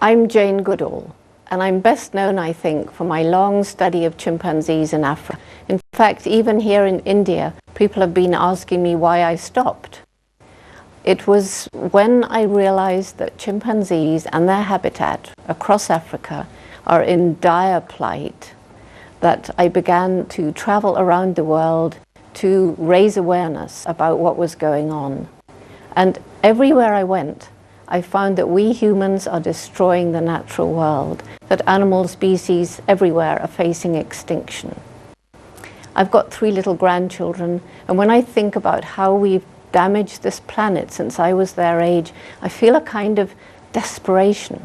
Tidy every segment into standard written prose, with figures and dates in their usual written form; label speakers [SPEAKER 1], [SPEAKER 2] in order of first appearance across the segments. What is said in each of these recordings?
[SPEAKER 1] I'm Jane Goodall, and I'm best known, I think, for my long study of chimpanzees in Africa. In fact, even here in India, people have been asking me why I stopped. It was when I realized that chimpanzees and their habitat across Africa are in dire plight that I began to travel around the world to raise awareness about what was going on. And everywhere I went, I found that we humans are destroying the natural world, that animal species everywhere are facing extinction. I've got 3 little grandchildren, and when I think about how we've damaged this planet since I was their age, I feel a kind of desperation.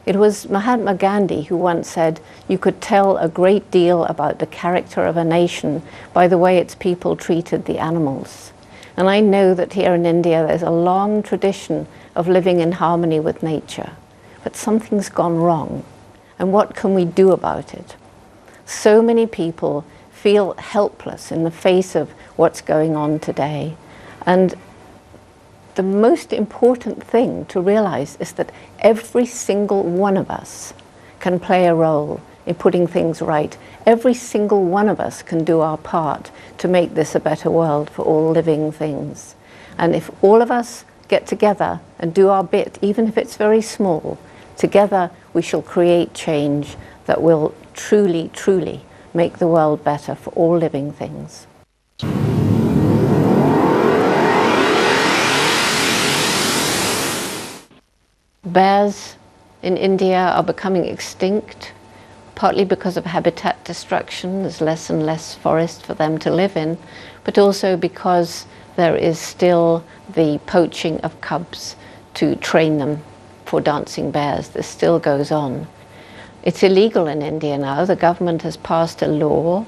[SPEAKER 1] It was Mahatma Gandhi who once said, you could tell a great deal about the character of a nation by the way its people treated the animals. And I know that here in India there's a long tradition of living in harmony with nature. But something's gone wrong. And what can we do about it? So many people feel helpless in the face of what's going on today. And the most important thing to realize is that every single one of us can play a role in putting things right. Every single one of us can do our part to make this a better world for all living things. And if all of us get together and do our bit, even if it's very small, together we shall create change that will truly, truly make the world better for all living things. Bears in India are becoming extinct, partly because of habitat destruction. There's less and less forest for them to live in, but also because there is still the poaching of cubs to train them for dancing bears. This still goes on. It's illegal in India now. The government has passed a law,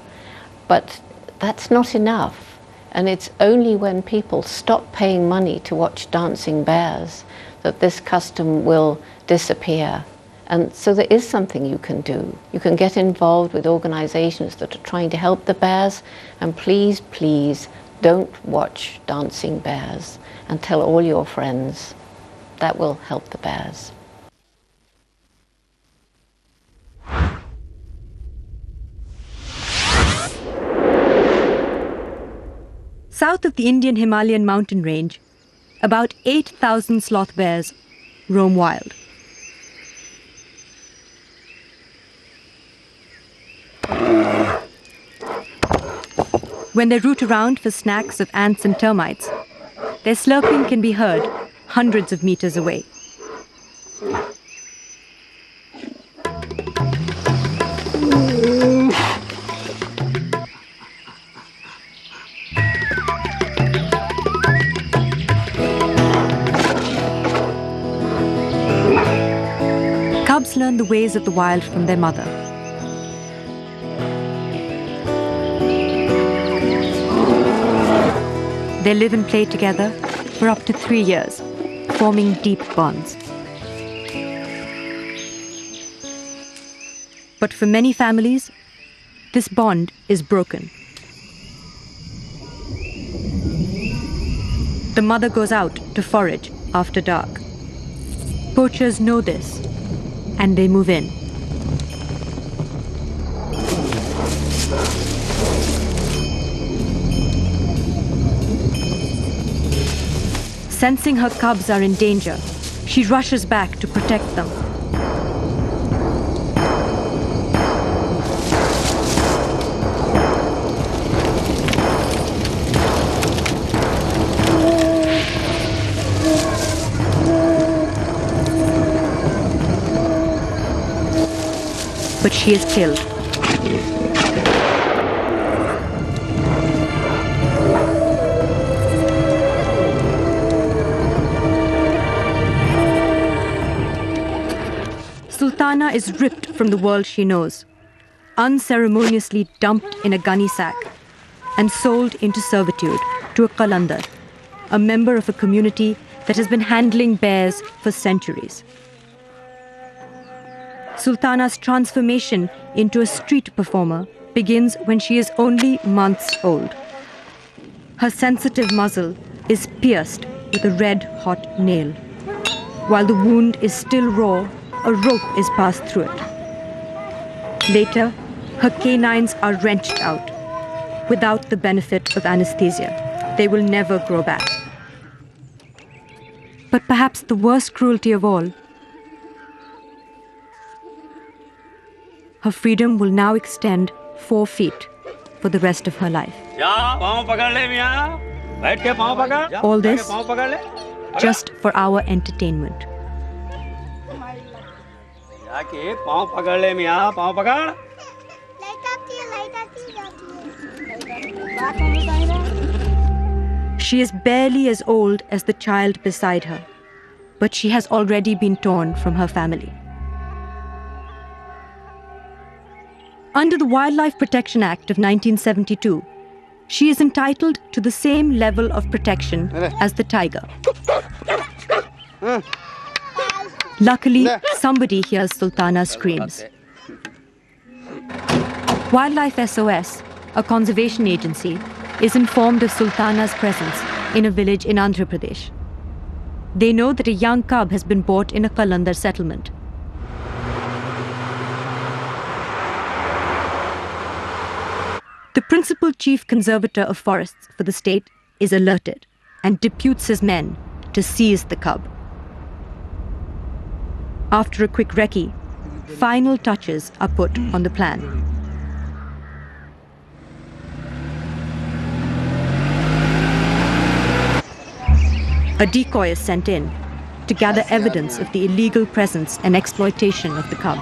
[SPEAKER 1] but that's not enough. And it's only when people stop paying money to watch dancing bears that this custom will disappear. And so there is something you can do. You can get involved with organizations that are trying to help the bears, and please, please, don't watch dancing bears, and tell all your friends. That will help the bears.
[SPEAKER 2] South of the Indian Himalayan mountain range, about 8,000 sloth bears roam wild. When they root around for snacks of ants and termites, their slurping can be heard hundreds of meters away. Cubs learn the ways of the wild from their mother. They live and play together for up to 3 years, forming deep bonds. But for many families, this bond is broken. The mother goes out to forage after dark. Poachers know this, and they move in. Sensing her cubs are in danger, she rushes back to protect them. But she is killed. Sultana is ripped from the world she knows, unceremoniously dumped in a gunny sack, and sold into servitude to a Kalandar, a member of a community that has been handling bears for centuries. Sultana's transformation into a street performer begins when she is only months old. Her sensitive muzzle is pierced with a red-hot nail. While the wound is still raw, a rope is passed through it. Later, her canines are wrenched out. Without the benefit of anesthesia, they will never grow back. But perhaps the worst cruelty of all, her freedom will now extend 4 feet for the rest of her life. All this just for our entertainment. She is barely as old as the child beside her, but she has already been torn from her family. Under the Wildlife Protection Act of 1972, she is entitled to the same level of protection as the tiger. Luckily, somebody hears Sultana's screams. Wildlife SOS, a conservation agency, is informed of Sultana's presence in a village in Andhra Pradesh. They know that a young cub has been bought in a Kalandar settlement. The principal chief conservator of forests for the state is alerted and deputes his men to seize the cub. After a quick recce, final touches are put on the plan. A decoy is sent in to gather evidence of the illegal presence and exploitation of the cub.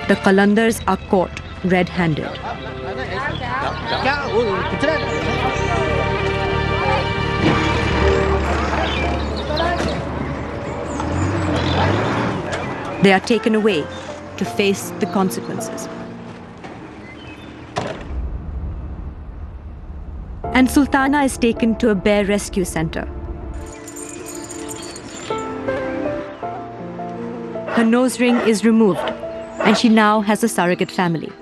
[SPEAKER 2] The Kalandars are caught red-handed. They are taken away to face the consequences. And Sultana is taken to a bear rescue center. Her nose ring is removed, and she now has a surrogate family.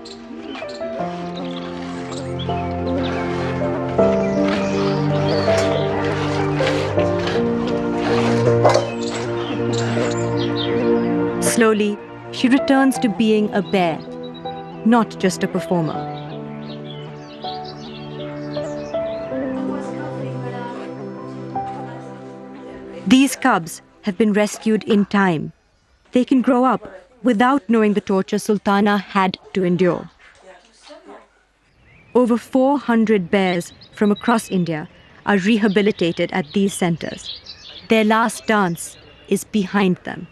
[SPEAKER 2] Slowly, she returns to being a bear, not just a performer. These cubs have been rescued in time. They can grow up without knowing the torture Sultana had to endure. Over 400 bears from across India are rehabilitated at these centers. Their last dance is behind them.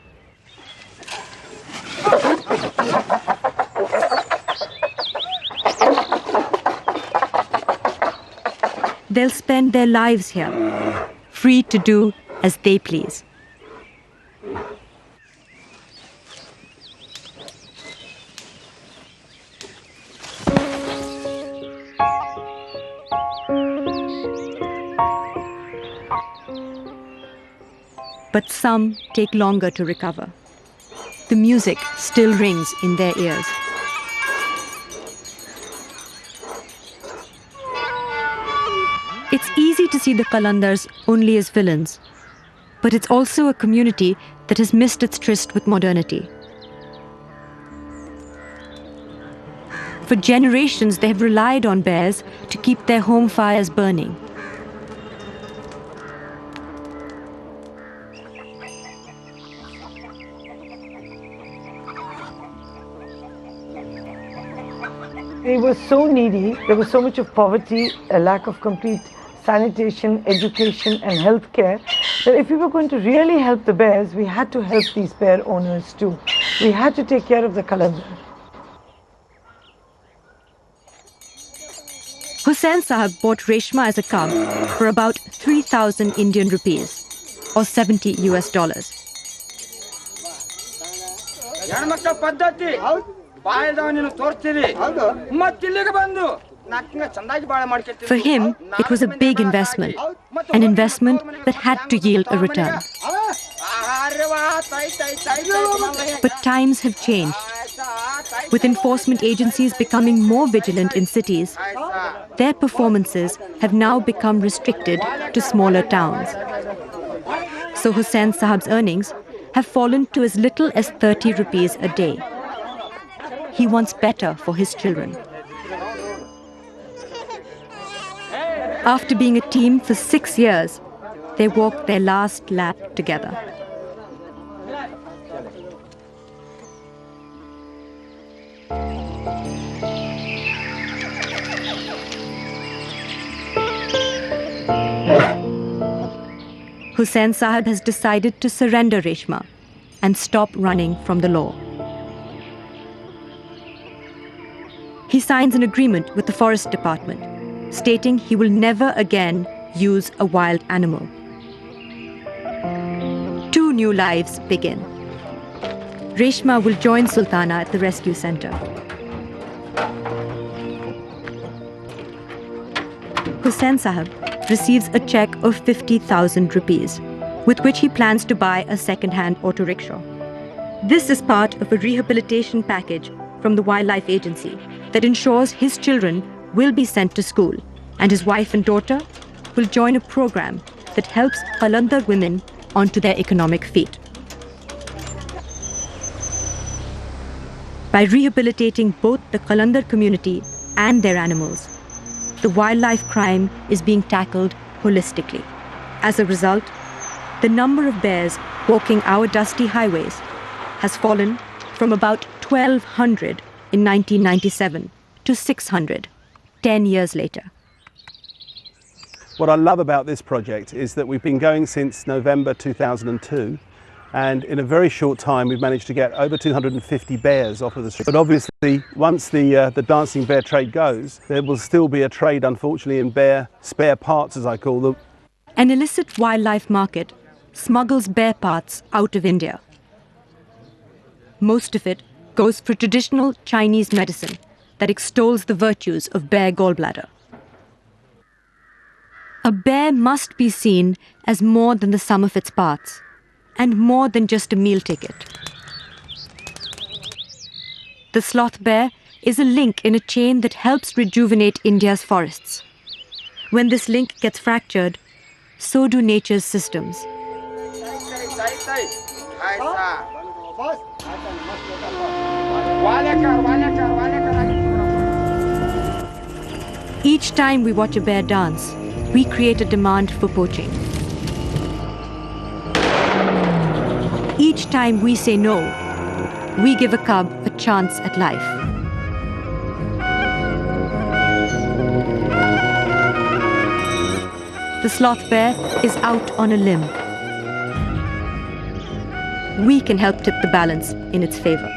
[SPEAKER 2] They'll spend their lives here, free to do as they please. But some take longer to recover. The music still rings in their ears. It's easy to see the Kalandars only as villains, but it's also a community that has missed its tryst with modernity. For generations, they have relied on bears to keep their home fires burning.
[SPEAKER 3] They were so needy, there was so much of poverty, a lack of complete sanitation, education and health care, that if we were going to really help the bears, we had to help these bear owners too. We had to take care of the Kalandar.
[SPEAKER 2] Hussain Sahab bought Reshma as a cub for about 3,000 Indian rupees, or $70 US. For him, it was a big investment, an investment that had to yield a return. But times have changed. With enforcement agencies becoming more vigilant in cities, their performances have now become restricted to smaller towns. so Hussain Sahab's earnings have fallen to as little as 30 rupees a day. He wants better for his children. After being a team for 6 years, they walk their last lap together. Hussain Sahab has decided to surrender Reshma and stop running from the law. He signs an agreement with the Forest Department, stating he will never again use a wild animal. 2 new lives begin. Reshma will join Sultana at the rescue center. Hussain Sahab receives a check of 50,000 rupees, with which he plans to buy a second-hand auto rickshaw. This is part of a rehabilitation package from the Wildlife Agency that ensures his children will be sent to school, and his wife and daughter will join a program that helps Kalandar women onto their economic feet. By rehabilitating both the Kalandar community and their animals, the wildlife crime is being tackled holistically. As a result, the number of bears walking our dusty highways has fallen from about 1,200 in 1997 to 600 10 years later.
[SPEAKER 4] What I love about this project is that we've been going since November 2002, and in a very short time we've managed to get over 250 bears off of the street. But obviously once the dancing bear trade goes, there will still be a trade, unfortunately, in bear spare parts, as I call them.
[SPEAKER 2] An illicit wildlife market smuggles bear parts out of India. Most of it goes for traditional Chinese medicine that extols the virtues of bear gallbladder. A bear must be seen as more than the sum of its parts, and more than just a meal ticket. The sloth bear is a link in a chain that helps rejuvenate India's forests. When this link gets fractured, so do nature's systems. Each time we watch a bear dance, we create a demand for poaching. Each time we say no, we give a cub a chance at life. The sloth bear is out on a limb. We can help tip the balance in its favor.